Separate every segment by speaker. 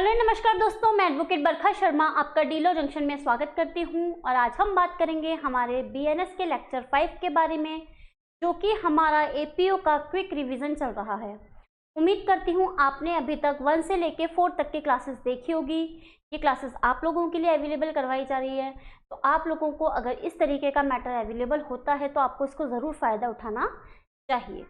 Speaker 1: Hello नमस्कार दोस्तों, मैं एडवोकेट बरखा शर्मा आपका डीलो जंक्शन में स्वागत करती हूं और आज हम बात करेंगे हमारे बीएनएस के लेक्चर 5 के बारे में, जो कि हमारा एपीओ का क्विक रिवीजन चल रहा है। उम्मीद करती हूं आपने अभी तक 1 से लेके 4 तक की क्लासेस देखी होगी। ये क्लासेस आप लोगों के लिए अवेलेबल करवाई जा रही है, तो आप लोगों को अगर इस तरीके का मैटर अवेलेबल होता है तो आपको इसको ज़रूर फ़ायदा उठाना चाहिए।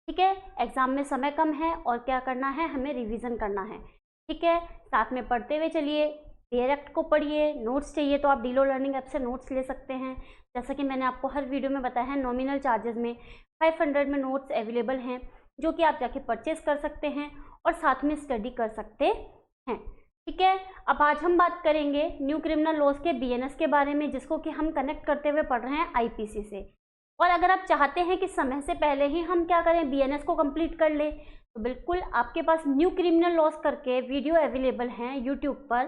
Speaker 1: ठीक है, एग्ज़ाम में समय कम है और क्या करना है, हमें रिवीजन करना है। ठीक है, साथ में पढ़ते हुए चलिए। डायरेक्ट को पढ़िए, नोट्स चाहिए तो आप डीलो लर्निंग ऐप से नोट्स ले सकते हैं। जैसा कि मैंने आपको हर वीडियो में बताया है, नॉमिनल चार्जेस में 500 में नोट्स अवेलेबल हैं, जो कि आप जाके परचेज कर सकते हैं और साथ में स्टडी कर सकते हैं। ठीक है, अब आज हम बात करेंगे न्यू क्रिमिनल लॉज के बीएनएस के बारे में, जिसको कि हम कनेक्ट करते हुए पढ़ रहे हैं आईपीसी से। और अगर आप चाहते हैं कि समय से पहले ही हम क्या करें, बीएनएस को कंप्लीट कर ले, तो बिल्कुल आपके पास न्यू क्रिमिनल लॉज करके वीडियो अवेलेबल हैं यूट्यूब पर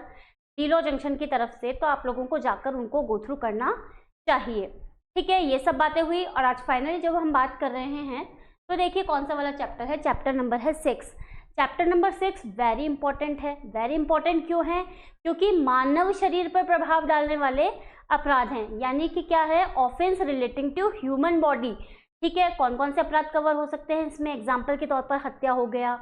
Speaker 1: डीलो जंक्शन की तरफ से, तो आप लोगों को जाकर उनको गो थ्रू करना चाहिए। ठीक है, ये सब बातें हुई और आज फाइनली जब हम बात कर रहे हैं तो देखिए कौन सा वाला चैप्टर है। चैप्टर नंबर है 6। चैप्टर नंबर 6 वेरी इंपॉर्टेंट है। वेरी इंपॉर्टेंट क्यों है? क्योंकि मानव शरीर पर प्रभाव डालने वाले अपराध हैं, यानी कि क्या है, offence relating to human body. ठीक है, कौन कौन से अपराध कवर हो सकते हैं इसमें? एग्जाम्पल के तौर पर हत्या हो गया,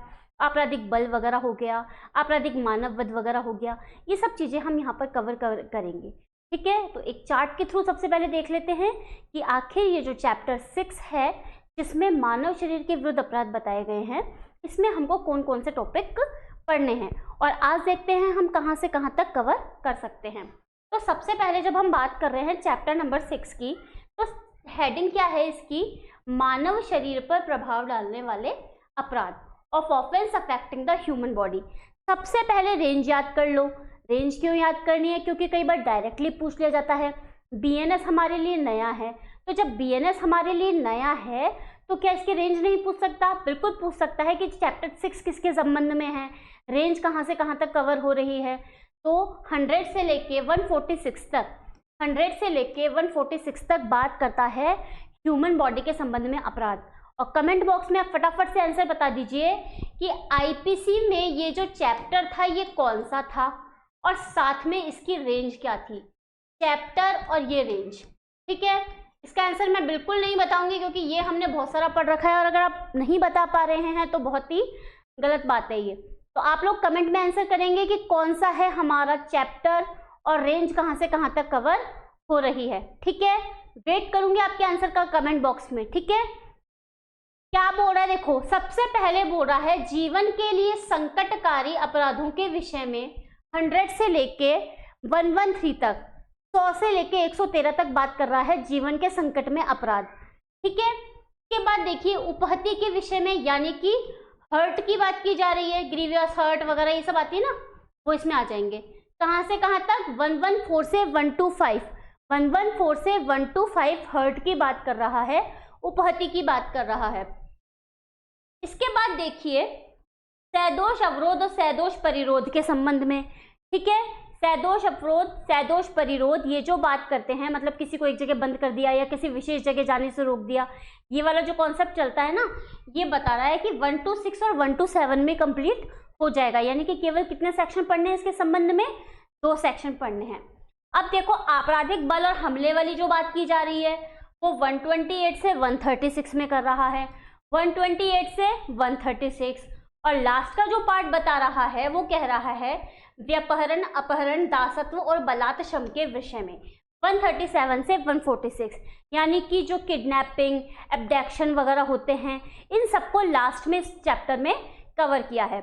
Speaker 1: आपराधिक बल वगैरह हो गया, आपराधिक मानव वध वगैरह हो गया। ये सब चीज़ें हम यहाँ पर कवर करेंगे। ठीक है, तो एक चार्ट के थ्रू सबसे पहले देख लेते हैं कि आखिर ये जो चैप्टर 6 है, जिसमें मानव शरीर के विरुद्ध अपराध बताए गए हैं, इसमें हमको कौन कौन से टॉपिक पढ़ने हैं और आज देखते हैं हम कहाँ से कहाँ तक कवर कर सकते हैं। तो सबसे पहले जब हम बात कर रहे हैं चैप्टर नंबर 6 की, तो हेडिंग क्या है इसकी? मानव शरीर पर प्रभाव डालने वाले अपराध, of offence affecting the human body. सबसे पहले रेंज याद कर लो। रेंज क्यों याद करनी है? क्योंकि कई बार डायरेक्टली पूछ लिया जाता है। बीएनएस हमारे लिए नया है, तो जब बीएनएस हमारे लिए नया है तो क्या इसकी रेंज नहीं पूछ सकता? बिल्कुल पूछ सकता है कि चैप्टर 6 किसके संबंध में है, रेंज कहाँ से कहाँ तक कवर हो रही है। तो 100 से लेके 146 तक, 100 से लेके 146 तक बात करता है ह्यूमन बॉडी के संबंध में अपराध। और कमेंट बॉक्स में आप फटाफट से आंसर बता दीजिए कि आईपीसी में ये जो चैप्टर था ये कौन सा था और साथ में इसकी रेंज क्या थी। चैप्टर और ये रेंज। ठीक है, इसका आंसर मैं बिल्कुल नहीं बताऊंगी क्योंकि ये हमने बहुत सारा पढ़ रखा है और अगर आप नहीं बता पा रहे हैं तो बहुत ही गलत बात है ये। तो आप लोग कमेंट में आंसर करेंगे कि कौन सा है हमारा चैप्टर और रेंज कहाँ से कहाँ तक कवर हो रही है। ठीक है, वेट करूंगी आपके आंसर का कमेंट बॉक्स में। ठीक है, क्या बोल रहा है देखो, सबसे पहले बोल रहा है जीवन के लिए संकटकारी अपराधों के विषय में 100 से लेके 113 तक, 100 से लेके 113 तक बात कर रहा है जीवन के संकट में अपराध। ठीक है, इसके बाद देखिए उपहत्या के विषय में, यानी कि हर्ट की बात की जा रही है, ग्रीवियस हर्ट वगैरह ये सब आती है ना, वो इसमें आ जाएंगे। कहाँ से कहाँ तक? 114 से 125, 114 से 125 हर्ट की बात कर रहा है, उपहत्या की बात कर रहा है। इसके बाद देखिए सैदोष अवरोध और सैदोष परिरोध के संबंध में। ठीक है, सैदोष अवरोध, सैदोष परिरोध, ये जो बात करते हैं, मतलब किसी को एक जगह बंद कर दिया या किसी विशेष जगह जाने से रोक दिया, ये वाला जो कॉन्सेप्ट चलता है ना, ये बता रहा है कि 126 और 127 में कंप्लीट हो जाएगा। यानी कि केवल कितने सेक्शन पढ़ने हैं इसके संबंध में? 2 सेक्शन पढ़ने हैं। अब देखो आपराधिक बल और हमले वाली जो बात की जा रही है वो 128 से 136 में कर रहा है, 128 से 136। और लास्ट का जो पार्ट बता रहा है वो कह रहा है व्यपहरण, अपहरण, दासत्व और बलात्संग के विषय में 137 से 146। यानी कि जो किडनैपिंग, एब्डक्शन वगैरह होते हैं, इन सबको लास्ट में इस चैप्टर में कवर किया है।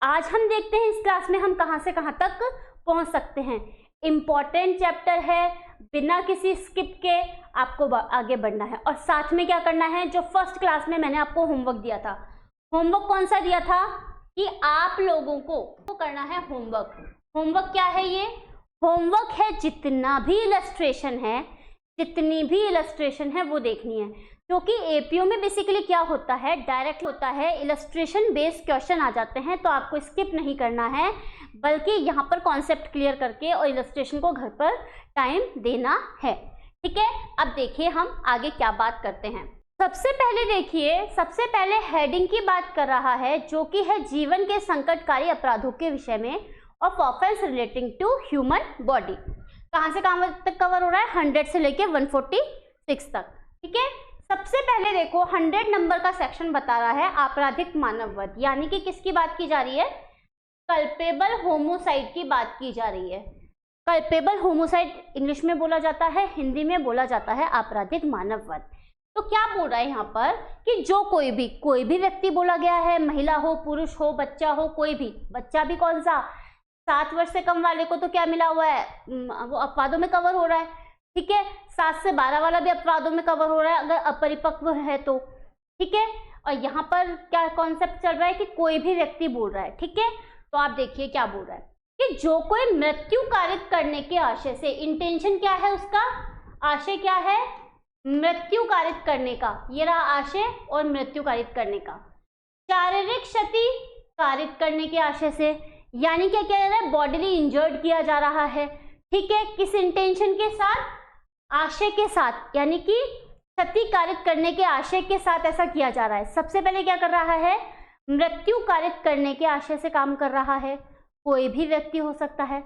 Speaker 1: आज हम देखते हैं इस क्लास में हम कहाँ से कहाँ तक पहुँच सकते हैं। इम्पॉर्टेंट चैप्टर है, बिना किसी स्किप के आपको आगे बढ़ना है। और साथ में क्या करना है, जो फर्स्ट क्लास में मैंने आपको होमवर्क दिया था, होमवर्क कौन सा दिया था कि आप लोगों को करना है होमवर्क। होमवर्क क्या है? ये होमवर्क है जितना भी इलस्ट्रेशन है, जितनी भी इलस्ट्रेशन है वो देखनी है। क्योंकि एपीओ में बेसिकली क्या होता है, डायरेक्ट होता है, इलस्ट्रेशन बेस्ड क्वेश्चन आ जाते हैं, तो आपको स्किप नहीं करना है, बल्कि यहाँ पर कॉन्सेप्ट क्लियर करके और इलस्ट्रेशन को घर पर टाइम देना है। ठीक है, अब देखिए हम आगे क्या बात करते हैं। सबसे पहले देखिए, सबसे पहले हेडिंग की बात कर रहा है, जो कि है जीवन के संकटकारी अपराधों के विषय में of offence relating to human body. कहाँ से कहाँ तक कवर हो रहा है? 100 से लेके 146 तक। ठीक है, सबसे पहले देखो 100 नंबर का सेक्शन बता रहा है आपराधिक मानववध, यानी कि किसकी बात की जा रही है? कल्पेबल होमोसाइड की बात की जा रही है। कल्पेबल होमोसाइड इंग्लिश में बोला जाता है, हिंदी में बोला जाता है आपराधिक मानववध। तो क्या बोल रहा है यहाँ पर कि जो कोई भी व्यक्ति बोला गया है, महिला हो, पुरुष हो, बच्चा हो, कोई भी, बच्चा भी कौन सा, 7 वर्ष से कम वाले को तो क्या मिला हुआ है, वो अपवादों में कवर हो रहा है। ठीक है, 7 से 12 वाला भी अपराधों में कवर हो रहा है अगर अपरिपक्व है तो। ठीक है, और यहाँ पर क्या कॉन्सेप्ट चल रहा है कि कोई भी व्यक्ति बोल रहा है। ठीक है, तो आप देखिए क्या बोल रहा है कि जो कोई मृत्यु कारित करने के आशय से, इंटेंशन क्या है उसका, आशय क्या है, मृत्यु कारित करने का, ये रहा आशय और मृत्यु कारित करने का। शारीरिक क्षति कारित करने के आशय से, यानी क्या कह रहा है, बॉडीली इंजर्ड किया जा रहा है। ठीक है, किस इंटेंशन के साथ, आशय के साथ, यानी कि क्षति कारित करने के आशय के साथ ऐसा किया जा रहा है। सबसे पहले क्या कर रहा है, मृत्यु कारित करने के आशय से काम कर रहा है, कोई भी व्यक्ति हो सकता है।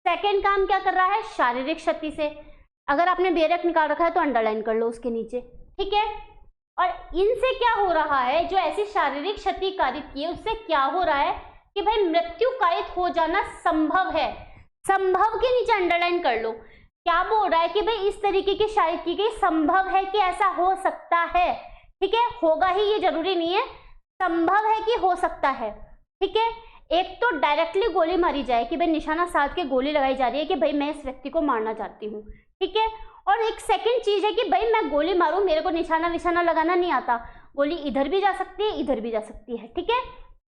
Speaker 1: सेकंड काम क्या कर रहा है, शारीरिक क्षति से। अगर आपने बेरक निकाल रखा है तो अंडरलाइन कर लो उसके नीचे। ठीक है, और इनसे क्या हो रहा है, जो ऐसी शारीरिक क्षति कारित की है उससे क्या हो रहा है कि भाई मृत्यु कारित हो जाना संभव है। संभव के नीचे अंडरलाइन कर लो। क्या बोल रहा है कि भाई इस तरीके की शायद की गई, संभव है कि ऐसा हो सकता है। ठीक है, होगा ही ये जरूरी नहीं है, संभव है कि हो सकता है। ठीक है, एक तो डायरेक्टली गोली मारी जाए कि भाई निशाना साध के गोली लगाई जा रही है कि भाई मैं इस व्यक्ति को मारना चाहती हूँ। ठीक है, और एक सेकंड चीज है कि भाई मैं गोली मारूं, मेरे को निशाना लगाना नहीं आता, गोली इधर भी जा सकती है, इधर भी जा सकती है। ठीक है,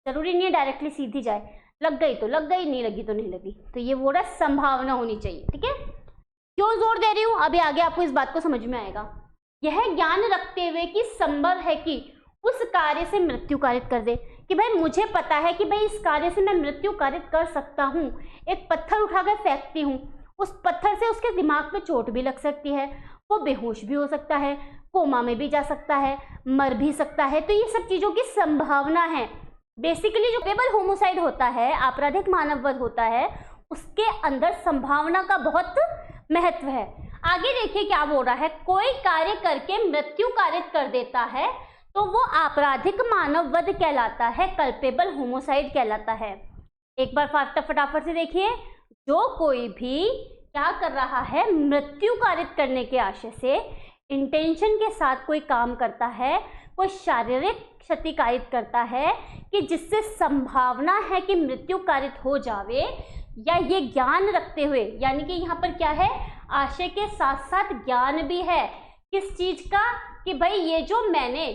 Speaker 1: जरूरी नहीं है डायरेक्टली सीधी जाए, लग गई तो लग गई, नहीं लगी तो नहीं लगी। तो ये वो रहा, संभावना होनी चाहिए। ठीक है, क्यों जोर दे रही हूं, अभी आगे आपको इस बात को समझ में आएगा। यह ज्ञान रखते हुए कि संभव है कि उस कार्य से मृत्यु कारित कर दे, कि भाई मुझे पता है कि भाई इस कार्य से मैं मृत्यु कारित कर सकता हूँ। एक पत्थर उठाकर फेंकती हूँ, उस पत्थर से उसके दिमाग पे चोट भी लग सकती है, वो बेहोश भी हो सकता है, कोमा में भी जा सकता है, मर भी सकता है। तो ये सब चीजों की संभावना है। बेसिकली जो केवल होमोसाइड होता है, आपराधिक मानववध होता है, उसके अंदर संभावना का बहुत महत्व है। आगे देखिए क्या बोल रहा है, कोई कार्य करके मृत्यु कारित कर देता है तो वो आपराधिक मानववध कहलाता है, कल्पेबल होमोसाइड कहलाता है। एक बार फटाफट से देखिए, जो कोई भी क्या कर रहा है, मृत्यु कारित करने के आशय से, इंटेंशन के साथ कोई काम करता है, कोई शारीरिक क्षति कारित करता है कि जिससे संभावना है कि मृत्यु कारित हो जावे, या ये ज्ञान रखते हुए, यानी कि यहाँ पर क्या है, आशय के साथ साथ ज्ञान भी है किस चीज का, कि भाई ये जो मैंने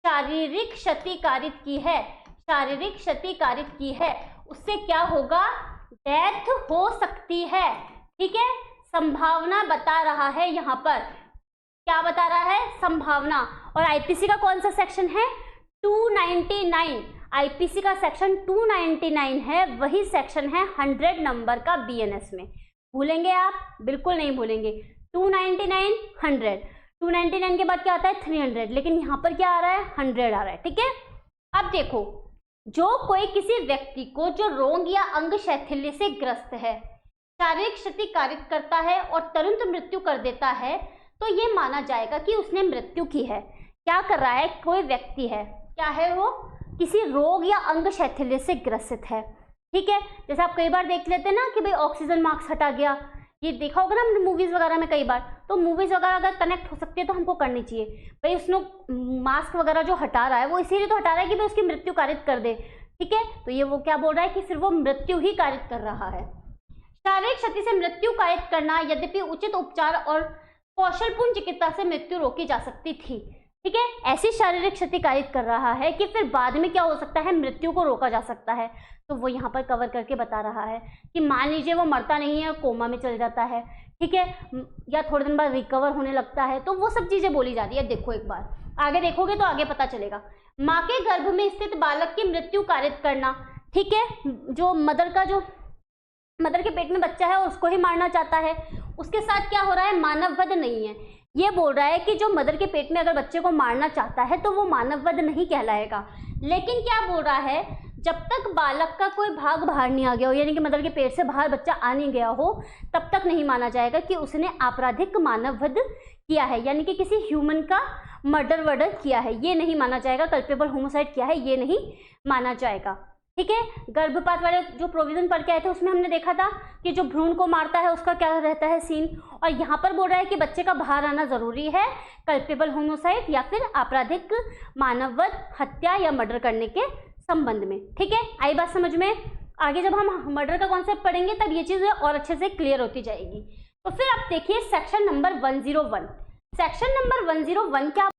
Speaker 1: शारीरिक क्षति कारित की है, शारीरिक क्षति कारित की है, उससे क्या होगा, डेथ हो सकती है। ठीक है, संभावना बता रहा है यहाँ पर, क्या बता रहा है, संभावना। और आईपीसी का कौन सा सेक्शन है, 299। आईपीसी का सेक्शन 299 है, वही सेक्शन है 100 नंबर का बीएनएस में। भूलेंगे आप? बिल्कुल नहीं भूलेंगे। 299, 100, 299 के बाद क्या आता है, 300, लेकिन यहाँ पर क्या आ रहा है, 100 आ रहा है। ठीक है, अब देखो, जो कोई किसी व्यक्ति को जो रोग या अंग शैथिल्य से ग्रस्त है, शारीरिक क्षति कारित करता है और तुरंत मृत्यु कर देता है, तो ये माना जाएगा कि उसने मृत्यु की है। क्या कर रहा है, कोई व्यक्ति है, क्या है वो, किसी रोग या अंग शैथिल्य से ग्रसित है। ठीक है, जैसे आप कई बार देख लेते हैं ना कि भाई ऑक्सीजन मास्क हटा गया, ये देखा होगा ना हमने मूवीज वगैरह में कई बार। तो मूवीज वगैरह अगर कनेक्ट हो सकती है तो हमको करनी चाहिए भाई, उसने मास्क वगैरह जो हटा रहा है वो इसीलिए तो हटा रहा है कि भाई उसकी मृत्यु कारित कर दे। ठीक है, तो ये वो क्या बोल रहा है कि फिर वो मृत्यु ही कारित कर रहा है। शारीरिक क्षति से मृत्यु कारित करना, यद्यपि उचित उपचार और कौशलपूर्ण चिकित्सा से मृत्यु रोकी जा सकती थी। ठीक है, ऐसी शारीरिक क्षति कारित कर रहा है कि फिर बाद में क्या हो सकता है, मृत्यु को रोका जा सकता है। तो वो यहाँ पर कवर करके बता रहा है कि मान लीजिए वो मरता नहीं है, कोमा में चल जाता है, ठीक है, या थोड़े दिन बाद रिकवर होने लगता है, तो वो सब चीजें बोली जा रही है। देखो एक बार आगे देखोगे तो आगे पता चलेगा। माँ के गर्भ में स्थित बालक की मृत्यु कारित करना, ठीक है, जो मदर के पेट में बच्चा है और उसको ही मारना चाहता है, उसके साथ क्या हो रहा है, मानववध नहीं है। ये बोल रहा है कि जो मदर के पेट में अगर बच्चे को मारना चाहता है तो वो मानववध नहीं कहलाएगा। लेकिन क्या बोल रहा है, जब तक बालक का कोई भाग बाहर नहीं आ गया हो, यानी कि मतलब के पेट से बाहर बच्चा आ नहीं गया हो, तब तक नहीं माना जाएगा कि उसने आपराधिक मानव वध किया है, यानी कि किसी ह्यूमन का मर्डर किया है, ये नहीं माना जाएगा। कल्पेबल होमोसाइड किया है, ये नहीं माना जाएगा। ठीक है, गर्भपात वाले जो प्रोविजन पढ़ के आए थे उसमें हमने देखा था कि जो भ्रूण को मारता है उसका क्या रहता है सीन, और यहाँ पर बोल रहा है कि बच्चे का बाहर आना जरूरी है कल्पेबल होमोसाइड या फिर आपराधिक मानव वध, हत्या या मर्डर करने के संबंध में। ठीक है, आई बात समझ में। आगे जब हम मर्डर का कॉन्सेप्ट पढ़ेंगे तब ये चीज़ें और अच्छे से क्लियर होती जाएगी। तो फिर आप देखिए सेक्शन नंबर 101। सेक्शन नंबर 101 क्या,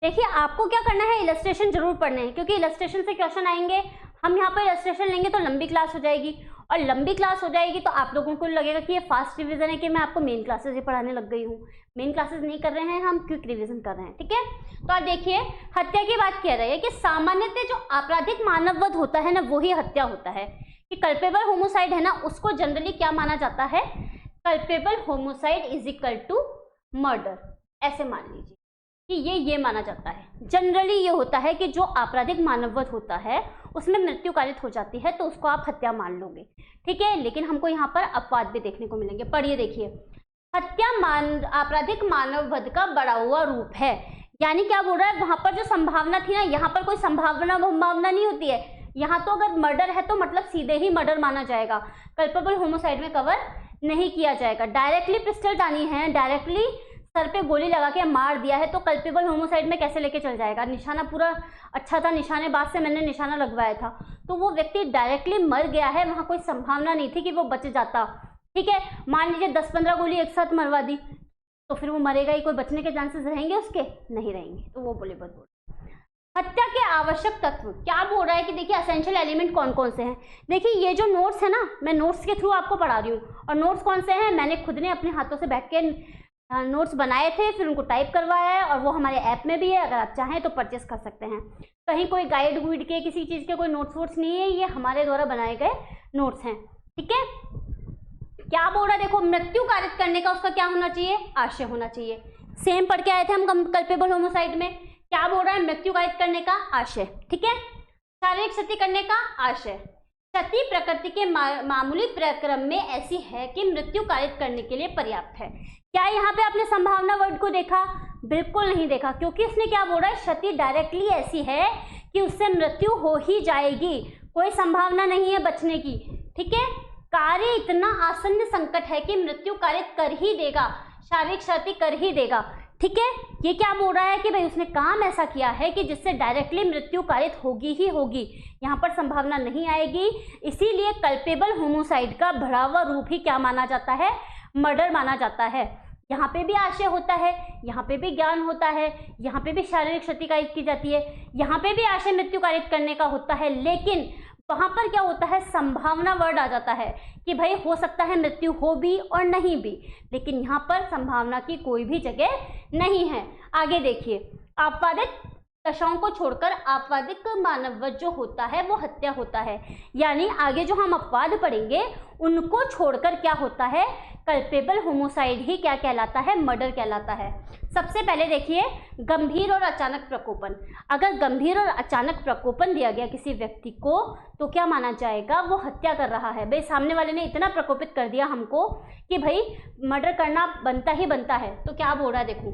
Speaker 1: देखिए आपको क्या करना है, इलस्ट्रेशन जरूर पढ़ने हैं, क्योंकि इलस्ट्रेशन से क्वेश्चन आएंगे। हम यहाँ पर इलस्ट्रेशन लेंगे तो लंबी क्लास हो जाएगी, और लंबी क्लास हो जाएगी तो आप लोगों को लगेगा कि ये फास्ट रिवीजन है, कि मैं आपको मेन क्लासेस ही पढ़ाने लग गई हूँ। मेन क्लासेस नहीं कर रहे हैं, हम क्विक रिवीजन कर रहे हैं। ठीक है, तो आप देखिए हत्या की बात कह रही है कि सामान्यतः जो आपराधिक मानव वध होता है ना, वही हत्या होता है। कि कल्पेबल होमोसाइड है ना, उसको जनरली क्या माना जाता है, culpable homicide is equal to murder, ऐसे मान लीजिए कि ये माना जाता है। जनरली ये होता है कि जो आपराधिक मानववध होता है उसमें मृत्यु कारित हो जाती है तो उसको आप हत्या मान लोगे। ठीक है, लेकिन हमको यहाँ पर अपवाद भी देखने को मिलेंगे। पढ़िए, देखिए, हत्या आपराधिक मानववध का बढ़ा हुआ रूप है। यानी क्या बोल रहा है, वहां पर जो संभावना थी ना, यहाँ पर कोई संभावना नहीं होती है। यहाँ तो अगर मर्डर है तो मतलब सीधे ही मर्डर माना जाएगा, कल्पेबल होमोसाइड में कवर नहीं किया जाएगा। डायरेक्टली पिस्टल टानी है, डायरेक्टली सर पे गोली लगा के मार दिया है, तो कल्पेबल होमोसाइड में कैसे लेके चल जाएगा। निशाना पूरा अच्छा था, निशानेबाज से मैंने निशाना लगवाया था, तो वो व्यक्ति डायरेक्टली मर गया है, वहां कोई संभावना नहीं थी कि वो बच जाता। ठीक है, मान लीजिए 10-15 गोली एक साथ मरवा दी तो फिर वो मरेगा ही, कोई बचने के चांसेस रहेंगे उसके, नहीं रहेंगे। तो वो बोले बस। हत्या के आवश्यक तत्व क्या बोल रहा है कि देखिए असेंशियल एलिमेंट कौन कौन से हैं। देखिए ये जो नोट्स है ना, मैं नोट्स के थ्रू आपको पढ़ा रही हूँ, और नोट्स कौन से हैं, मैंने खुद ने अपने हाथों से बैठ के नोट्स बनाए थे, फिर उनको टाइप करवाया है, और वो हमारे ऐप में भी है, अगर आप चाहें तो परचेस कर सकते हैं। कहीं कोई गाइड गुइड के किसी चीज़ के कोई नोट्स वोट्स नहीं है, ये हमारे द्वारा बनाए गए नोट्स हैं। ठीक है, क्या बोल रहा है, देखो मृत्यु कारित करने का उसका क्या होना चाहिए, आशय होना चाहिए। सेम पढ़ के आए थे हम कल्पेबल होमोसाइड में, क्या बोल रहा है, मृत्यु कारित करने का आशय। ठीक है, शारीरिक क्षति करने का आशय। क्षति प्रकृति के मामूली प्रक्रम में ऐसी है कि मृत्यु कारित करने के लिए पर्याप्त है। क्या यहाँ पे आपने संभावना वर्ड को देखा, बिल्कुल नहीं देखा, क्योंकि इसने क्या बोल रहा है, क्षति डायरेक्टली ऐसी है कि उससे मृत्यु हो ही जाएगी, कोई संभावना नहीं है बचने की। ठीक है, कार्य इतना आसन्न संकट है कि मृत्यु कारित कर ही देगा, शारीरिक क्षति कर ही देगा। ठीक है, ये क्या बोल रहा है कि भाई उसने काम ऐसा किया है कि जिससे डायरेक्टली मृत्यु कारित होगी ही होगी, यहाँ पर संभावना नहीं आएगी। इसीलिए कल्पेबल होमोसाइड का बढ़ा हुआ रूप ही क्या माना जाता है, मर्डर माना जाता है। यहाँ पे भी आशय होता है, यहाँ पे भी ज्ञान होता है, यहाँ पे भी शारीरिक क्षति कारित की जाती है, यहाँ पे भी आशय मृत्यु कारित करने का होता है, लेकिन वहां पर क्या होता है, संभावना वर्ड आ जाता है कि भाई हो सकता है मृत्यु हो भी और नहीं भी, लेकिन यहाँ पर संभावना की कोई भी जगह नहीं है। आगे देखिए, आपवादित दशाओं को छोड़कर आपवादिक मानववध जो होता है वो हत्या होता है। यानी आगे जो हम अपवाद पढ़ेंगे उनको छोड़कर क्या होता है, कल्पेबल होमोसाइड ही क्या कहलाता है, मर्डर कहलाता है। सबसे पहले देखिए, गंभीर और अचानक प्रकोपन। अगर गंभीर और अचानक प्रकोपन दिया गया किसी व्यक्ति को तो क्या माना जाएगा, वो हत्या कर रहा है। भाई सामने वाले ने इतना प्रकोपित कर दिया हमको कि भाई मर्डर करना बनता ही बनता है, तो क्या बोल रहा है, देखो,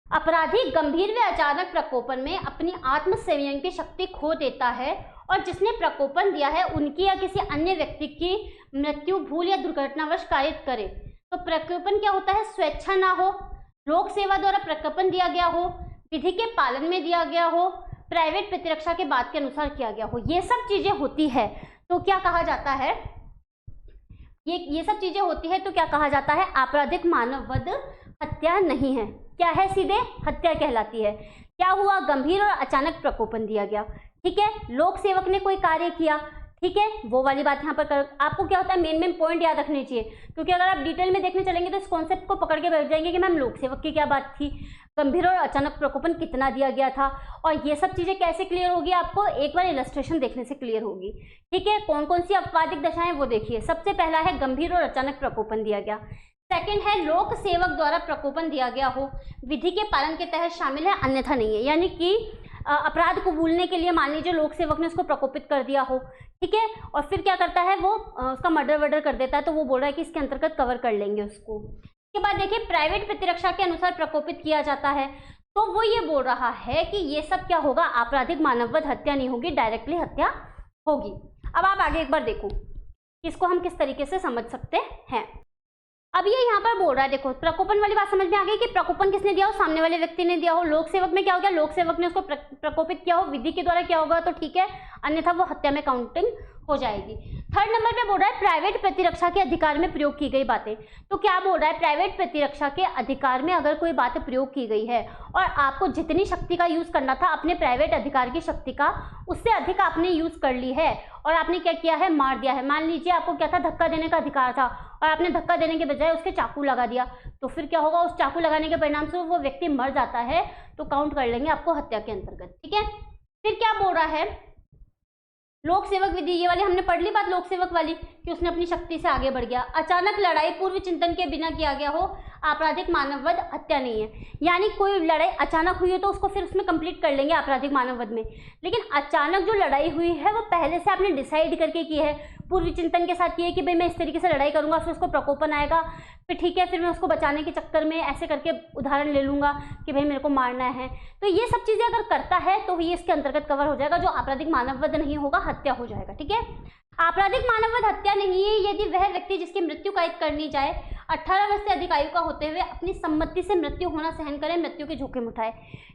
Speaker 1: अपराधी गंभीर व अचानक प्रकोपन में अपनी आत्म संयम की शक्ति खो देता है, और जिसने प्रकोपन दिया है उनकी या किसी अन्य व्यक्ति की मृत्यु भूल या दुर्घटनावश कारित करे। तो प्रकोपन क्या होता है, स्वेच्छा ना हो, लोक सेवा द्वारा प्रकोपन दिया गया हो, विधि के पालन में दिया गया हो, प्राइवेट प्रतिरक्षा के बात के अनुसार किया गया हो, ये सब चीजें होती है तो क्या कहा जाता है, ये सब चीजें होती है तो क्या कहा जाता है, आपराधिक मानववध हत्या नहीं है, क्या है, सीधे हत्या कहलाती है। क्या हुआ, गंभीर और अचानक प्रकोपन दिया गया। ठीक है, लोक सेवक ने कोई कार्य किया, ठीक है, वो वाली बात यहाँ पर आपको क्या होता है, मेन पॉइंट याद रखने चाहिए, क्योंकि अगर आप डिटेल में देखने चलेंगे तो इस कॉन्सेप्ट को पकड़ के बैठ जाएंगे कि मैम लोक सेवक की क्या बात थी, गंभीर और अचानक प्रकोपन कितना दिया गया था, और ये सब चीजें कैसे क्लियर होगी आपको, एक बार इलस्ट्रेशन देखने से क्लियर होगी। ठीक है, कौन कौन सी अपवादिक दशाएं वो देखिए। सबसे पहला है गंभीर और अचानक प्रकोपन दिया गया। सेकंड है लोक सेवक द्वारा प्रकोपन दिया गया हो, विधि के पालन के तहत शामिल है अन्यथा नहीं है। यानी कि अपराध कबूलने के लिए मान लीजिए लोक सेवक ने उसको प्रकोपित कर दिया हो, ठीक है, और फिर क्या करता है वो उसका मर्डर कर देता है, तो वो बोल रहा है कि इसके अंतर्गत कवर कर लेंगे उसको। इसके बाद देखिए प्राइवेट प्रतिरक्षा के अनुसार प्रकोपित किया जाता है, तो वो ये बोल रहा है कि ये सब क्या होगा, आपराधिक मानववध हत्या नहीं होगी, डायरेक्टली हत्या होगी। अब आप आगे एक बार देखो इसको हम किस तरीके से समझ सकते हैं। अब ये यहाँ पर बोल रहा है, देखो प्रकोपन वाली बात समझ में आ गई कि प्रकोपन किसने दिया हो, सामने वाले व्यक्ति ने दिया हो। लोक सेवक में क्या हो गया, लोक सेवक ने उसको प्रकोपित किया हो, विधि के द्वारा क्या होगा तो ठीक है, अन्यथा वो हत्या में काउंटिंग हो जाएगी। थर्ड नंबर पे बोल रहा है प्राइवेट प्रतिरक्षा के अधिकार में प्रयोग की गई बातें। तो क्या बोल रहा है, प्राइवेट प्रतिरक्षा के अधिकार में अगर कोई बात प्रयोग की गई है और आपको जितनी शक्ति का यूज करना था अपने प्राइवेट अधिकार की शक्ति का, उससे अधिक आपने यूज कर ली है और आपने क्या किया है, मार दिया है। मान लीजिए आपको क्या था, धक्का देने का अधिकार था और आपने धक्का देने के बजाय उसके चाकू लगा दिया, तो फिर क्या होगा, उस चाकू लगाने के परिणाम से वो व्यक्ति मर जाता है, तो काउंट कर लेंगे आपको हत्या के अंतर्गत, ठीक है। फिर क्या बोल रहा है, लोक सेवक विधि, ये वाली हमने पढ़ ली बात लोक सेवक वाली कि उसने अपनी शक्ति से आगे बढ़ गया। अचानक लड़ाई पूर्व चिंतन के बिना किया गया हो, आपराधिक मानववध हत्या नहीं है। यानी कोई लड़ाई अचानक हुई है तो उसको फिर उसमें कंप्लीट कर लेंगे आपराधिक मानववध में, लेकिन अचानक जो लड़ाई हुई है वो पहले से आपने डिसाइड करके की है, पूर्व चिंतन के साथ की है कि भाई मैं इस तरीके से लड़ाई करूंगा, फिर उसको प्रकोपन आएगा, फिर ठीक है, फिर मैं उसको बचाने के चक्कर में ऐसे करके उदाहरण ले लूंगा कि भाई मेरे को मारना है। तो ये सब चीजें अगर करता है तो ये इसके अंतर्गत कवर हो जाएगा, जो आपराधिक मानववध नहीं होगा, हत्या हो जाएगा, ठीक है। आपराधिक मानववध हत्या नहीं है यदि वह व्यक्ति जिसकी मृत्यु कायद करनी जाए 18 वर्ष से अधिक आयु का होते हुए अपनी सम्मति से मृत्यु होना सहन करे, मृत्यु के जोखिम उठाए,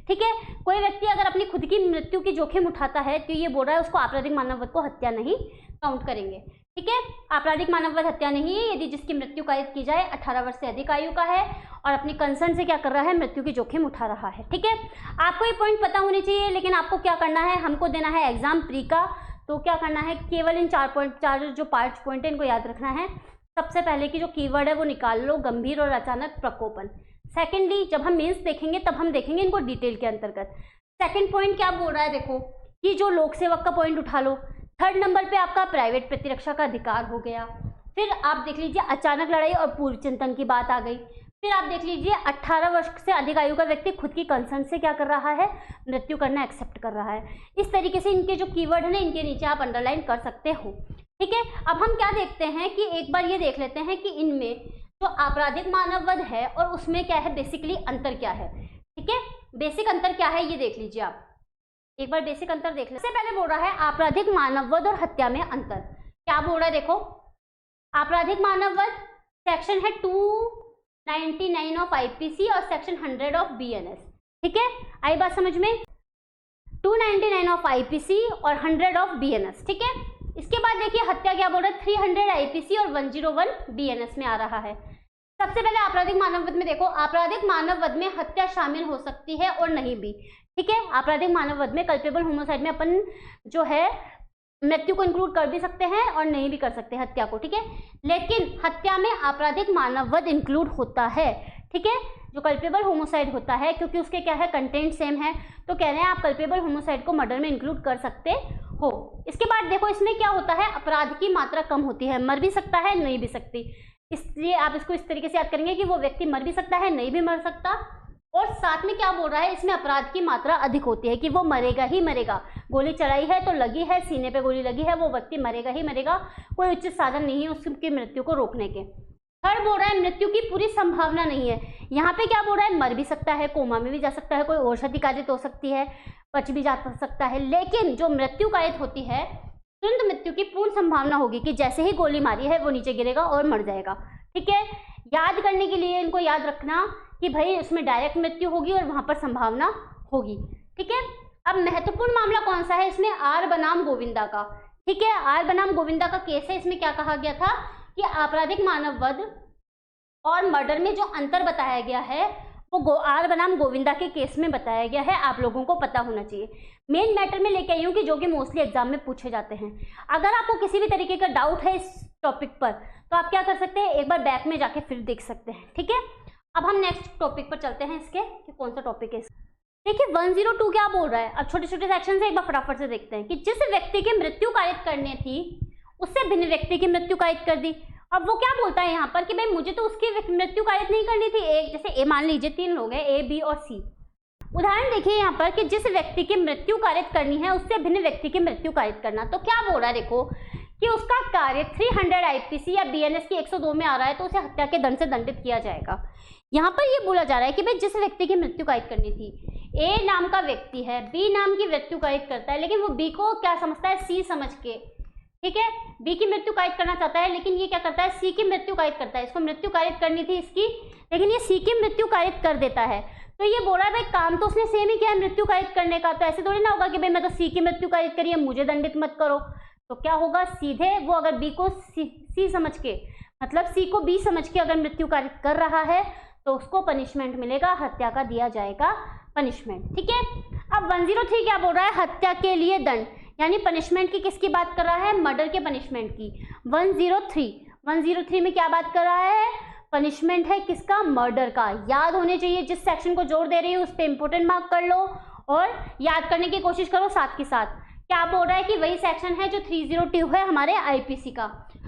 Speaker 1: ठीक है। कोई व्यक्ति अगर अपनी खुद की मृत्यु की जोखिम उठाता है तो ये बोल रहा है उसको आपराधिक मानववध को हत्या नहीं काउंट करेंगे, ठीक है। आपराधिक मानववध हत्या नहीं है यदि जिसकी मृत्यु कायद की जाए 18 वर्ष से अधिक आयु का है और अपनी कंसर्न से क्या कर रहा है, मृत्यु की जोखिम उठा रहा है, ठीक है। आपको ये पॉइंट पता होने चाहिए, लेकिन आपको क्या करना है, हमको देना है एग्जाम प्री का, तो क्या करना है, केवल इन 4 जो 5 पॉइंट है इनको याद रखना है। सबसे पहले की जो कीवर्ड है वो निकाल लो, गंभीर और अचानक प्रकोपन। सेकेंडली जब हम मेंस देखेंगे तब हम देखेंगे इनको डिटेल के अंतर्गत। सेकंड पॉइंट क्या बोल रहा है, देखो कि जो लोक सेवक का पॉइंट उठा लो। थर्ड नंबर पे आपका प्राइवेट प्रतिरक्षा का अधिकार हो गया। फिर आप देख लीजिए अचानक लड़ाई और पूर्व चिंतन की बात आ गई। फिर आप देख लीजिए 18 वर्ष से अधिक आयु का व्यक्ति खुद की कंसर्न से क्या कर रहा है, मृत्यु करना एक्सेप्ट कर रहा है। इस तरीके से इनके जो कीवर्ड है ना, इनके नीचे आप अंडरलाइन कर सकते हो, ठीक है। अब हम क्या देखते हैं कि एक बार ये देख लेते हैं कि इनमें जो आपराधिक मानववध है और उसमें क्या है, बेसिकली अंतर क्या है, ठीक है। बेसिक अंतर क्या है ये देख लीजिए आप, एक बार बेसिक अंतर देख लें। सबसे पहले बोल रहा है आपराधिक मानववध और हत्या में अंतर। क्या बोल रहा है, देखो आपराधिक मानववध सेक्शन है 299 ऑफ आईपीसी और सेक्शन 100 ऑफ बीएनएस, ठीक है। आई बात समझ में, 299 ऑफ आईपीसी और 100 ऑफ बीएनएस, ठीक है। इसके बाद देखिए हत्या क्या बोल रहा है, 300 आईपीसी और 101 बीएनएस में आ रहा है। सबसे पहले आपराधिक मानववध में देखो, आपराधिक मानववध में हत्या शामिल हो सकती है और नहीं भी, ठीक है। आपराधिक मानववध में कल्पेबल होमोसाइड में अपन जो है मृत्यु को इंक्लूड कर भी सकते हैं और नहीं भी कर सकते हत्या को, ठीक है। लेकिन हत्या में आपराधिक मानववध इंक्लूड होता है, ठीक है। जो कल्पेबल होमोसाइड होता है क्योंकि उसके क्या है, कंटेंट सेम है, तो कह रहे हैं आप कल्पेबल होमोसाइड को मर्डर में इंक्लूड कर सकते हो। इसके बाद देखो इसमें क्या होता है, अपराध की मात्रा कम होती है, मर भी सकता है नहीं भी सकती, इसलिए आप इसको इस तरीके से याद करेंगे कि वो व्यक्ति मर भी सकता है नहीं भी मर सकता। और साथ में क्या बोल रहा है, इसमें अपराध की मात्रा अधिक होती है कि वो मरेगा ही मरेगा, गोली चलाई है तो लगी है, सीने पे गोली लगी है, वो व्यक्ति मरेगा ही मरेगा, कोई उचित साधन नहीं है उसकी मृत्यु को रोकने के। थर्ड बोल रहा है मृत्यु की पूरी संभावना नहीं है। यहाँ पे क्या बोल रहा है, मर भी सकता है, कोमा में भी जा सकता है, कोई औषधि काजित हो सकती है, बच भी जा सकता है, लेकिन जो मृत्यु काजित होती है तुरंत मृत्यु की पूर्ण संभावना होगी कि जैसे ही गोली मारी है वो नीचे गिरेगा और मर जाएगा, ठीक है। याद करने के लिए इनको याद रखना कि भाई उसमें डायरेक्ट मृत्यु होगी और वहां पर संभावना होगी, ठीक है। अब महत्वपूर्ण मामला कौन सा है इसमें, आर बनाम गोविंदा का, ठीक है। आर बनाम गोविंदा का केस है। इसमें क्या कहा गया था कि आपराधिक मानववध और मर्डर में जो अंतर बताया गया है वो आर बनाम गोविंदा के केस में बताया गया है, आप लोगों को पता होना चाहिए। मेन मैटर में लेके आई हूँ कि जो कि मोस्टली एग्जाम में पूछे जाते हैं। अगर आपको किसी भी तरीके का डाउट है इस टॉपिक पर तो आप क्या कर सकते हैं, एक बार बैक में जाके फिर देख सकते हैं, ठीक है। अब हम नेक्स्ट टॉपिक पर चलते हैं इसके कि कौन सा टॉपिक है। देखिए 102 क्या बोल रहा है। अब छोटे छोटे सेक्शन से एक बार फटाफट से देखते हैं कि जिस व्यक्ति की मृत्यु कायद करनी थी उससे भिन्न व्यक्ति की मृत्यु कायद कर दी। अब वो क्या बोलता है यहाँ पर कि भाई मुझे तो उसकी मृत्यु कायद नहीं करनी थी। एक जैसे ए मान लीजिए 3 लोग हैं, ए बी और सी, उदाहरण देखिए यहाँ पर कि जिस व्यक्ति की मृत्यु कारित करनी है उससे भिन्न व्यक्ति की मृत्यु कारित करना। तो क्या बोल रहा है देखो कि उसका कार्य 300 आईपीसी या बीएनएस की 102 में आ रहा है तो उसे हत्या के दंड से दंडित किया जाएगा। यहाँ पर ये बोला जा रहा है कि भाई जिस व्यक्ति की मृत्यु कारित करनी थी, ए नाम का व्यक्ति है, बी नाम की मृत्यु कारित करता है, लेकिन वो बी को क्या समझता है, सी समझ के, ठीक है, बी की मृत्यु कारित करना चाहता है, लेकिन ये क्या करता है, सी की मृत्यु कारित करता है। इसको मृत्यु कारित करनी थी इसकी, लेकिन ये सी की मृत्यु कारित कर देता है। तो ये बोल रहा है भाई काम तो उसने सेम ही किया है मृत्यु कारित करने का, तो ऐसे थोड़ी ना होगा कि भाई मैं तो सी की मृत्यु कारित करी है, मुझे दंडित मत करो। तो क्या होगा, सीधे वो अगर बी को सी समझ के, मतलब सी को बी समझ के अगर मृत्यु कारित कर रहा है तो उसको पनिशमेंट मिलेगा, हत्या का दिया जाएगा पनिशमेंट। ठीक है, अब 103 क्या बोल रहा है, हत्या के लिए दंड, यानी पनिशमेंट की किसकी बात कर रहा है, मर्डर के पनिशमेंट की। 103 में क्या बात कर रहा है, पनिशमेंट है किसका, मर्डर का। याद होने चाहिए, जिस सेक्शन को जोर दे रही है उस पर इंपोर्टेंट मार्क कर लो और याद करने की कोशिश करो साथ के साथ। क्या बोल रहा है कि वही सेक्शन है जो 302 है हमारे आईपीसी का।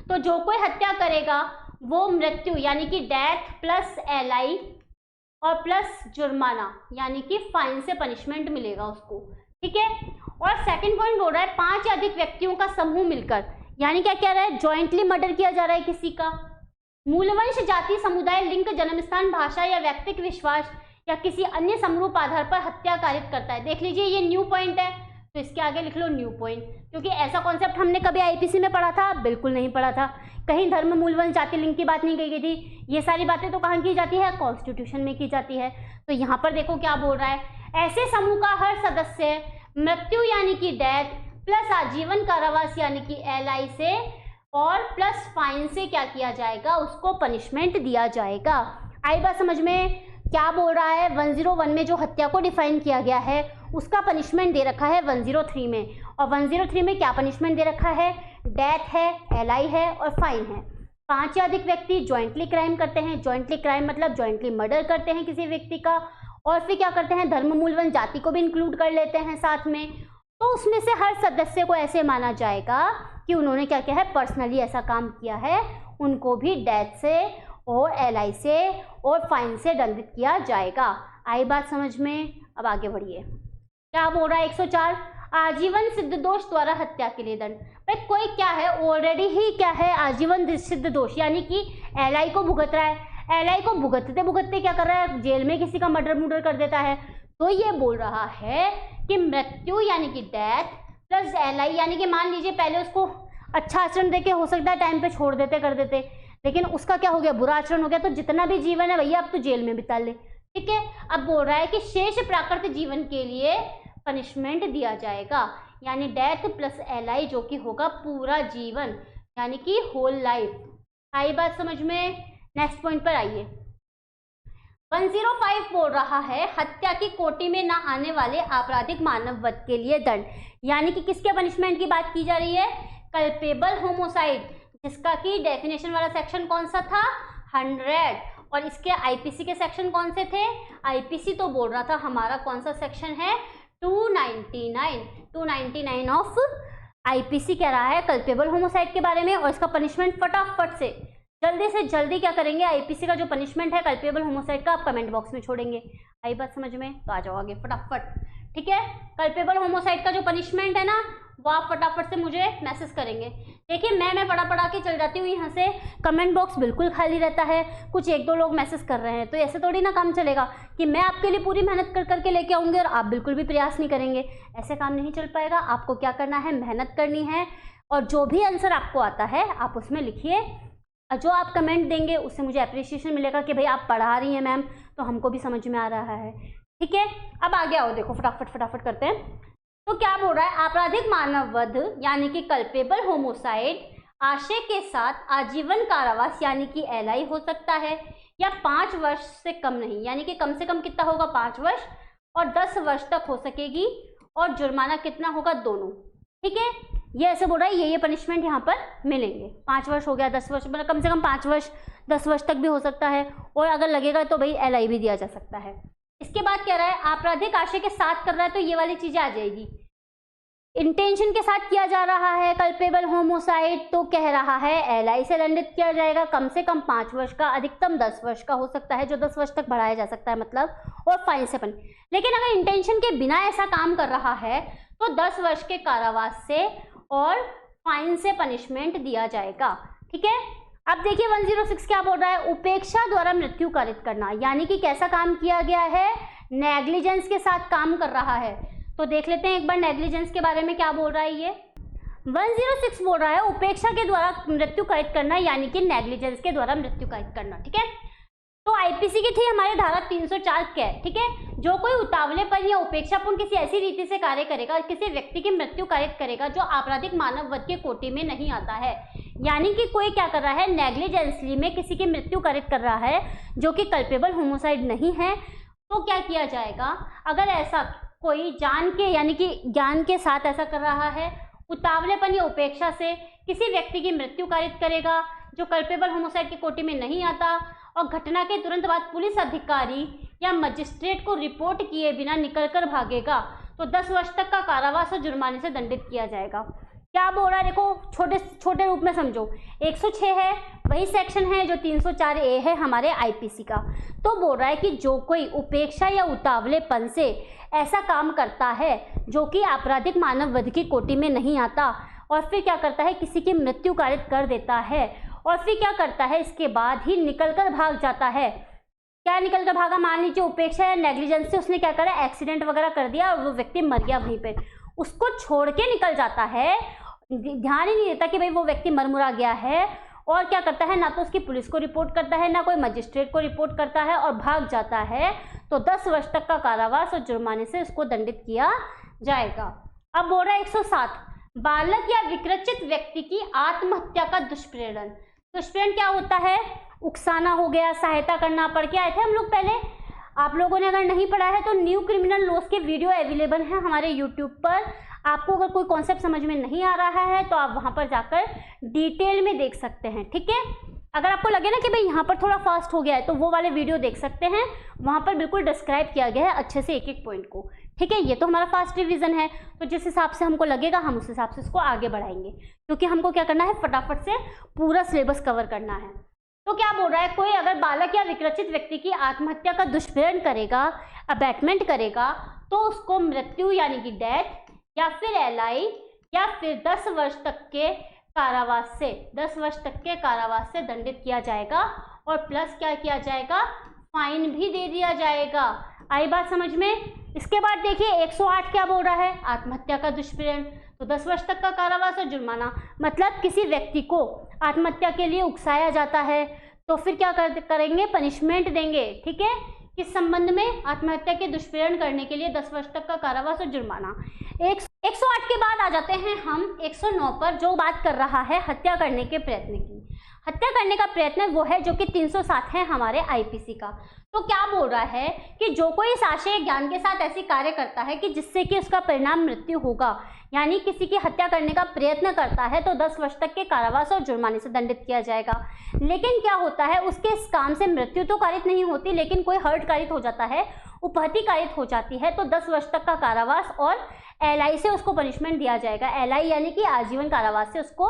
Speaker 1: तो जो कोई हत्या करेगा वो मृत्यु यानी कि डेथ प्लस एलआई और प्लस जुर्माना यानी कि फाइन से पनिशमेंट मिलेगा उसको। ठीक है, और सेकंड पॉइंट बोल रहा है 5 या अधिक व्यक्तियों का समूह मिलकर, यानी क्या कह रहा है, ज्वाइंटली मर्डर किया जा रहा है किसी का। मूलवंश, जाति, समुदाय, लिंग, जन्मस्थान, भाषा या व्यक्तिगत विश्वास या किसी अन्य समरूप आधार पर हत्या कारित करता है। देख लीजिए ये न्यू पॉइंट है, तो इसके आगे लिख लो न्यू पॉइंट, क्योंकि ऐसा कॉन्सेप्ट हमने कभी आईपीसी में पढ़ा था, बिल्कुल नहीं पढ़ा था। कहीं धर्म, मूलवंश, जाति, लिंग की बात नहीं कही गई थी। ये सारी बातें तो कहाँ की जाती है, कॉन्स्टिट्यूशन में की जाती है। तो यहाँ पर देखो क्या बोल रहा है, ऐसे समूह का हर सदस्य मृत्यु यानी कि डेथ प्लस आजीवन कारावास यानी कि एलआई से और प्लस फाइन से क्या किया जाएगा, उसको पनिशमेंट दिया जाएगा। आई बात समझ में। क्या बोल रहा है, 101 में जो हत्या को डिफाइन किया गया है उसका पनिशमेंट दे रखा है 103 में, और 103 में क्या पनिशमेंट दे रखा है, डेथ है, एलआई है और फाइन है। 5 या अधिक व्यक्ति ज्वाइंटली क्राइम करते हैं, ज्वाइंटली क्राइम मतलब ज्वाइंटली मर्डर करते हैं किसी व्यक्ति का, और फिर क्या करते हैं, धर्म, मूलवंश, जाति को भी इंक्लूड कर लेते हैं साथ में। तो उसमें से हर सदस्य को ऐसे माना जाएगा कि उन्होंने क्या किया है, पर्सनली ऐसा काम किया है, उनको भी डेथ से और एलआई से और फाइन से दंडित किया जाएगा। आई बात समझ में। अब आगे बढ़िए, क्या बोल रहा है 104, आजीवन सिद्ध दोष द्वारा हत्या के लिए दंड। भाई कोई क्या है, ऑलरेडी ही क्या है, आजीवन सिद्ध दोष यानी कि एलआई को भुगत रहा है, एलआई को भुगतते भुगतते क्या कर रहा है, जेल में किसी का मर्डर कर देता है। तो ये बोल रहा है कि मृत्यु यानी कि डेथ प्लस एलआई, यानी कि मान लीजिए पहले उसको अच्छा आचरण देके हो सकता है टाइम पे छोड़ देते कर देते, लेकिन उसका क्या हो गया, बुरा आचरण हो गया, तो जितना भी जीवन है भैया अब तो जेल में बिता ले। ठीक है, अब बोल रहा है कि शेष प्राकृतिक जीवन के लिए पनिशमेंट दिया जाएगा, यानी डेथ प्लस एलआई जो कि होगा पूरा जीवन यानी कि होल लाइफ। आई बात समझ में। नेक्स्ट पॉइंट पर आइए, 105 बोल रहा है हत्या की कोटि में ना आने वाले आपराधिक मानव वध के लिए दंड, यानी कि किसके पनिशमेंट की बात की जा रही है, कल्पेबल होमोसाइड, जिसका कि डेफिनेशन वाला सेक्शन कौन सा था, 100, और इसके आईपीसी के सेक्शन कौन से थे, आईपीसी तो बोल रहा था हमारा कौन सा सेक्शन है, 299 ऑफ आईपीसी कह रहा है कल्पेबल होमोसाइड के बारे में। और इसका पनिशमेंट फटाफट से जल्दी क्या करेंगे, आईपीसी का जो पनिशमेंट है कल्पेबल होमोसाइड का आप कमेंट बॉक्स में छोड़ेंगे। आई बात समझ में, तो आ जाओ आगे फटाफट। ठीक है, कल्पेबल होमोसाइड का जो पनिशमेंट है ना वो आप फटाफट से मुझे मैसेज करेंगे। देखिए मैं पढ़ा के चल जाती हूँ यहाँ से, कमेंट बॉक्स बिल्कुल खाली रहता है, कुछ 1-2 लोग मैसेज कर रहे हैं, तो ऐसे थोड़ी ना काम चलेगा कि मैं आपके लिए पूरी मेहनत कर करके लेके आऊँगी और आप बिल्कुल भी प्रयास नहीं करेंगे, ऐसे काम नहीं चल पाएगा। आपको क्या करना है, मेहनत करनी है, और जो भी आंसर आपको आता है आप उसमें लिखिए, जो आप कमेंट देंगे उससे मुझे अप्रिसिएशन मिलेगा कि भाई आप पढ़ा रही हैं मैम, तो हमको भी समझ में आ रहा है। ठीक है, अब आगे आओ, देखो फटाफट करते हैं। तो क्या बोल रहा है, आपराधिक मानव वध यानी कि कल्पेबल होमोसाइड आशय के साथ आजीवन कारावास यानी कि एलआई हो सकता है, या 5 वर्ष से कम नहीं, यानी कि कम से कम कितना होगा, 5 वर्ष, और 10 वर्ष तक हो सकेगी, और जुर्माना कितना होगा, दोनों। ठीक है, ये ऐसे बोल रहा है ये पनिशमेंट यहाँ पर मिलेंगे। 5 वर्ष हो गया, 10 वर्ष, मतलब कम से कम 5 वर्ष, 10 वर्ष तक भी हो सकता है, और अगर लगेगा तो भाई एलआई भी दिया जा सकता है। इसके बाद कह रहा है आपराधिक आशय के साथ कर रहा है, तो ये वाली चीजें आ जाएगी, इंटेंशन के साथ किया जा रहा है कल्पेबल होमोसाइड, तो कह रहा है एलआई से दंडित किया जाएगा, कम से कम 5 वर्ष का, अधिकतम 10 वर्ष का हो सकता है, जो 10 वर्ष तक बढ़ाया जा सकता है मतलब, और फाइन से पन। लेकिन अगर इंटेंशन के बिना ऐसा काम कर रहा है तो 10 वर्ष के कारावास से और फाइन से पनिशमेंट दिया जाएगा। ठीक है, अब देखिए 106 क्या बोल रहा है, उपेक्षा द्वारा मृत्यु कारित करना, यानी कि कैसा काम किया गया है, नेग्लिजेंस के साथ काम कर रहा है। तो देख लेते हैं एक बार नेग्लिजेंस के बारे में क्या बोल रहा है ये। 106 बोल रहा है उपेक्षा के द्वारा मृत्यु कारित करना, यानी कि नेग्लिजेंस के द्वारा मृत्यु कारित करना। ठीक है, तो आईपीसी की थी हमारे धारा 304 कैद। ठीक है, जो कोई उतावलेपन या उपेक्षापूर्ण किसी ऐसी रीति से कार्य करेगा, किसी व्यक्ति की मृत्यु कारित करेगा जो आपराधिक मानववध के कोटि में नहीं आता है, यानी कि कोई क्या कर रहा है, नेग्लिजेंसली में किसी की मृत्यु कारित कर रहा है जो कि कल्पेबल होमोसाइड नहीं है, तो क्या किया जाएगा, अगर ऐसा कोई जान के यानी कि ज्ञान के साथ ऐसा कर रहा है, उतावलेपन या उपेक्षा से किसी व्यक्ति की मृत्यु कारित करेगा जो कल्पेबल होमोसाइड के कोटि में नहीं आता, और घटना के तुरंत बाद पुलिस अधिकारी या मजिस्ट्रेट को रिपोर्ट किए बिना निकलकर भागेगा, तो 10 वर्ष तक का कारावास और जुर्माने से दंडित किया जाएगा। क्या बोल रहा है, देखो छोटे छोटे रूप में समझो। 106 है वही सेक्शन है जो 304A है हमारे आईपीसी का। तो बोल रहा है कि जो कोई उपेक्षा या उतावलेपन से ऐसा काम करता है जो कि आपराधिक मानववध की कोटि में नहीं आता, और फिर क्या करता है, किसी की मृत्यु कारित कर देता है, और फिर क्या करता है, इसके बाद ही निकलकर भाग जाता है। क्या निकलकर भागा, मान लीजिए उपेक्षा या नेग्लिजेंस से उसने क्या करा, एक्सीडेंट वगैरह कर दिया और वो व्यक्ति मर गया वहीं पे, उसको छोड़ के निकल जाता है, ध्यान ही नहीं देता कि भाई वो व्यक्ति मरमुरा गया है, और क्या करता है, ना तो उसकी पुलिस को रिपोर्ट करता है, ना कोई मजिस्ट्रेट को रिपोर्ट करता है, और भाग जाता है, तो 10 वर्ष तक का कारावास और जुर्माने से उसको दंडित किया जाएगा। अब बोल रहा है 107, बालक या विकृचित व्यक्ति की आत्महत्या का दुष्प्रेरण। दुष्प्रेरण क्या होता है, उकसाना हो गया, सहायता करना। पढ़ के आए थे हम लोग पहले, आप लोगों ने अगर नहीं पढ़ा है तो न्यू क्रिमिनल लॉस के वीडियो अवेलेबल हैं हमारे यूट्यूब पर। आपको अगर कोई कॉन्सेप्ट समझ में नहीं आ रहा है तो आप वहां पर जाकर डिटेल में देख सकते हैं। ठीक है, अगर आपको लगे ना कि भाई यहाँ पर थोड़ा फास्ट हो गया है तो वो वाले वीडियो देख सकते हैं, वहाँ पर बिल्कुल डिस्क्राइब किया गया है अच्छे से एक एक पॉइंट को। ठीक है, ये तो हमारा फास्ट रिवीजन है, तो जिस हिसाब से हमको लगेगा हम उस हिसाब से इसको आगे बढ़ाएंगे, क्योंकि हमको क्या करना है, फटाफट से पूरा सिलेबस कवर करना है। तो क्या बोल रहा है, कोई अगर बालक या विकृचित व्यक्ति की आत्महत्या का दुष्प्रेरण करेगा, अबैटमेंट करेगा, तो उसको मृत्यु यानी कि डेथ, या फिर एलआई, या फिर 10 वर्ष तक के कारावास से 10 वर्ष तक के कारावास से दंडित किया जाएगा, और प्लस क्या किया जाएगा, फाइन भी दे दिया जाएगा। आई बात समझ में। इसके बाद देखिए 108 क्या बोल रहा है, आत्महत्या का दुष्प्रेरण, तो 10 वर्ष तक का कारावास और जुर्माना। मतलब किसी व्यक्ति को आत्महत्या के लिए उकसाया जाता है तो फिर क्या करेंगे, पनिशमेंट देंगे। ठीक है, किस संबंध में, आत्महत्या के दुष्प्रेरण करने के लिए 10 वर्ष तक का कारावास और जुर्माना। 108 के बाद आ जाते हैं हम 109 पर, जो बात कर रहा है हत्या करने के प्रयत्न की। हत्या करने का प्रयत्न वो है जो कि 307 है हमारे आईपीसी का। तो क्या बोल रहा है कि जो कोई इस आशय ज्ञान के साथ ऐसी कार्य करता है कि जिससे कि उसका परिणाम मृत्यु होगा, यानी किसी की हत्या करने का प्रयत्न करता है, तो 10 वर्ष तक के कारावास और जुर्माने से दंडित किया जाएगा। लेकिन क्या होता है, उसके इस काम से मृत्यु तो कारित नहीं होती, लेकिन कोई हर्ट कारित हो जाता है, उपहति कारित हो जाती है, तो 10 वर्ष तक का कारावास और एलआई से उसको पनिशमेंट दिया जाएगा। एलआई यानी कि आजीवन कारावास से उसको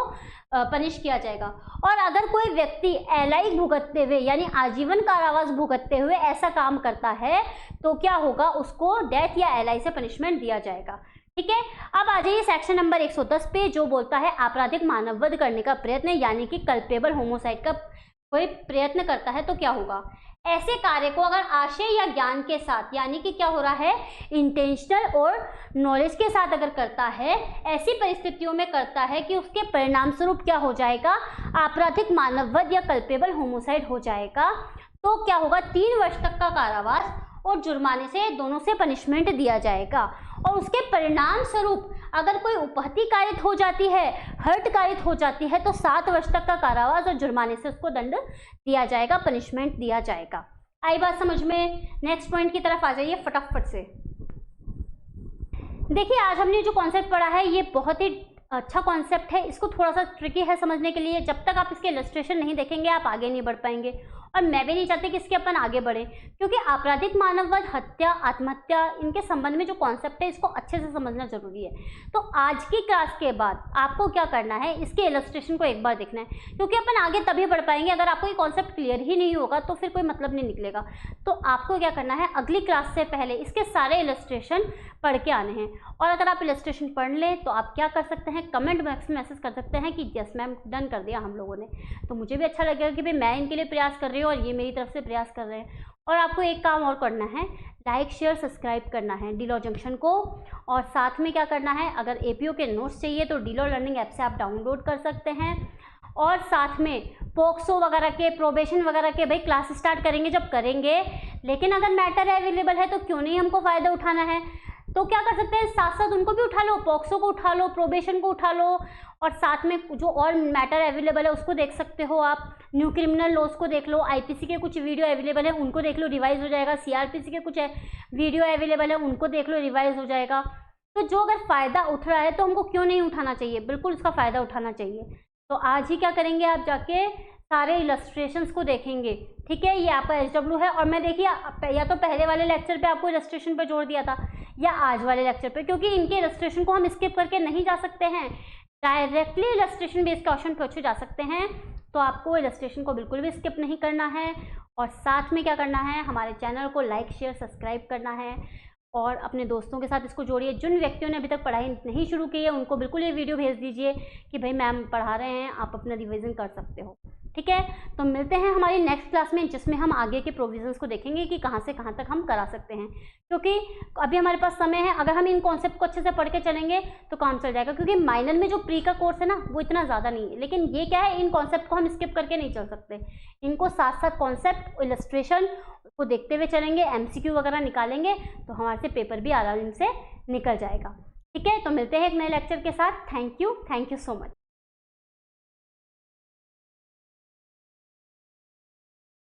Speaker 1: पनिश किया जाएगा। और अगर कोई व्यक्ति एलआई भुगतते हुए यानी आजीवन कारावास भुगतते हुए ऐसा काम करता है तो क्या होगा, उसको डेथ या एलआई से पनिशमेंट दिया जाएगा। ठीक है, अब आ जाइए सेक्शन नंबर 110 पे, जो बोलता है आपराधिक मानववध करने का प्रयत्न, यानी कि कल्पेबल होमोसाइड का कोई प्रयत्न करता है तो क्या होगा। ऐसे कार्य को अगर आशय या ज्ञान के साथ, यानी कि क्या हो रहा है, इंटेंशनल और नॉलेज के साथ अगर करता है, ऐसी परिस्थितियों में करता है कि उसके परिणाम स्वरूप क्या हो जाएगा, आपराधिक मानववध या कल्पेबल होमोसाइड हो जाएगा, तो क्या होगा, 3 वर्ष तक का कारावास और जुर्माने से दोनों से पनिशमेंट दिया जाएगा। और उसके परिणाम स्वरूप अगर कोई उपहति कारित हो जाती है, हर्ट कारित हो जाती है, तो 7 वर्ष तक का कारावास और जुर्माने से उसको दंड दिया जाएगा, पनिशमेंट दिया जाएगा। आई बात समझ में। नेक्स्ट पॉइंट की तरफ आ जाइए फटाफट से। देखिए आज हमने जो कॉन्सेप्ट पढ़ा है ये बहुत ही अच्छा कॉन्सेप्ट है, इसको थोड़ा सा ट्रिकी है समझने के लिए। जब तक आप इसके इलस्ट्रेशन नहीं देखेंगे आप आगे नहीं बढ़ पाएंगे। और मैं भी नहीं चाहती कि इसके अपन आगे बढ़े, क्योंकि आपराधिक मानववाद, हत्या, आत्महत्या, इनके संबंध में जो कॉन्सेप्ट है इसको अच्छे से समझना जरूरी है। तो आज की क्लास के बाद आपको क्या करना है, इसके इलस्ट्रेशन को एक बार देखना है, क्योंकि अपन आगे तभी बढ़ पाएंगे अगर आपको ये कॉन्सेप्ट क्लियर ही नहीं होगा तो फिर कोई मतलब नहीं निकलेगा। तो आपको क्या करना है, अगली क्लास से पहले इसके सारे इलस्ट्रेशन पढ़ के आने हैं। और अगर आप इलस्ट्रेशन पढ़ लें तो आप क्या कर सकते हैं, कमेंट बॉक्स में मैसेज कर सकते हैं कि यस मैम डन कर दिया हम लोगों ने। तो मुझे भी अच्छा लगेगा कि भाई मैं इनके लिए प्रयास कर रही हूँ और ये मेरी तरफ से प्रयास कर रहे हैं। और आपको एक काम और करना है, लाइक शेयर सब्सक्राइब करना है डीलो जंक्शन को। और साथ में क्या करना है, अगर एपीओ के नोट्स चाहिए तो डीलो लर्निंग ऐप से आप डाउनलोड कर सकते हैं। और साथ में पोक्सो वगैरह के, प्रोबेशन वगैरह के भाई क्लास स्टार्ट करेंगे जब करेंगे, लेकिन अगर मैटर अवेलेबल है तो क्यों नहीं हमको फ़ायदा उठाना है। तो क्या कर सकते हैं, साथ साथ उनको भी उठा लो, पोक्सो को उठा लो, प्रोबेशन को उठा लो, और साथ में जो और मैटर अवेलेबल है उसको देख सकते हो आप। न्यू क्रिमिनल लॉज को देख लो, आईपीसी के कुछ वीडियो अवेलेबल है उनको देख लो, रिवाइज हो जाएगा। सीआरपीसी के कुछ वीडियो अवेलेबल है उनको देख लो, रिवाइज हो जाएगा। तो जो अगर फ़ायदा उठ रहा है तो हमको क्यों नहीं उठाना चाहिए, बिल्कुल उसका फ़ायदा उठाना चाहिए। तो आज ही क्या करेंगे, आप जाके सारे इलस्ट्रेशंस को देखेंगे, ठीक है। ये आपका एचडब्ल्यू है, और मैं देखिए या तो पहले वाले लेक्चर पे आपको इलस्ट्रेशन पे जोड़ दिया था या आज वाले लेक्चर पे, क्योंकि इनके इलस्ट्रेशन को हम स्किप करके नहीं जा सकते हैं, डायरेक्टली इलस्ट्रेशन बेस्ड क्वेश्चन पूछे जा सकते हैं। तो आपको इलस्ट्रेशन को बिल्कुल भी स्किप नहीं करना है। और साथ में क्या करना है, हमारे चैनल को लाइक शेयर सब्सक्राइब करना है और अपने दोस्तों के साथ इसको जोड़िए। जिन व्यक्तियों ने अभी तक पढ़ाई नहीं शुरू की है उनको बिल्कुल ये वीडियो भेज दीजिए कि भाई मैम पढ़ा रहे हैं, आप अपना रिवीजन कर सकते हो, ठीक है। तो मिलते हैं हमारी नेक्स्ट क्लास में, जिसमें हम आगे के प्रोविजंस को देखेंगे कि कहाँ से कहाँ तक हम करा सकते हैं, क्योंकि अभी हमारे पास समय है। अगर हम इन कॉन्सेप्ट को अच्छे से पढ़ के चलेंगे तो काम चल जाएगा, क्योंकि माइनर में जो प्री का कोर्स है ना वो इतना ज़्यादा नहीं है, लेकिन ये क्या है, इन कॉन्सेप्ट को हम स्किप करके नहीं चल सकते। इनको साथ साथ कॉन्सेप्ट, इलस्ट्रेशन को देखते हुए चलेंगे, एमसीक्यू वगैरह निकालेंगे तो हमारे से पेपर भी आराम से निकल जाएगा, ठीक है। तो मिलते हैं एक नए लेक्चर के साथ। Thank you so much.